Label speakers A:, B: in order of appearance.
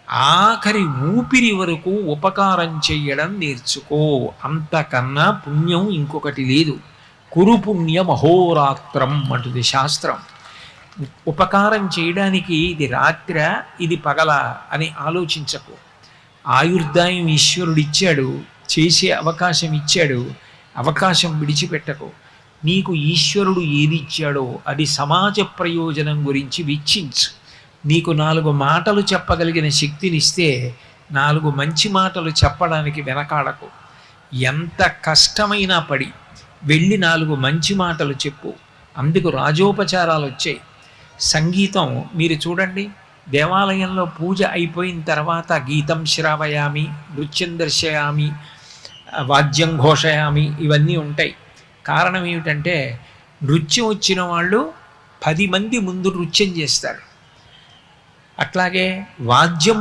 A: ఆఖరి ఊపిరి వరకు ఉపకారం చెయ్యడం నేర్చుకో. అంతకన్నా పుణ్యం ఇంకొకటి లేదు. కురు పుణ్యం అహోరాత్రం అంటుంది శాస్త్రం. ఉపకారం చేయడానికి ఇది రాత్ర, ఇది పగల అని ఆలోచించకు. ఆయుర్దాయం ఈశ్వరుడిచ్చాడు, చేసే అవకాశం ఇచ్చాడు, అవకాశం విడిచిపెట్టకు. నీకు ఈశ్వరుడు ఏది ఇచ్చాడో అది సమాజ ప్రయోజనం గురించి వెచ్చించు. నీకు 4 మాటలు చెప్పగలిగిన శక్తినిస్తే 4 మంచి మాటలు చెప్పడానికి వెనకాడకు. ఎంత కష్టమైనా పడి వెళ్ళి 4 మంచి మాటలు చెప్పు. అందుకు రాజోపచారాలు వచ్చాయి. సంగీతం మీరు చూడండి, దేవాలయంలో పూజ అయిపోయిన తర్వాత గీతం శ్రావయామి, నృత్యం దర్శయామి, వాద్యం ఘోషయామి, ఇవన్నీ ఉంటాయి. కారణం ఏమిటంటే నృత్యం వచ్చిన వాళ్ళు 10 మంది ముందు నృత్యం చేస్తారు. అట్లాగే వాద్యం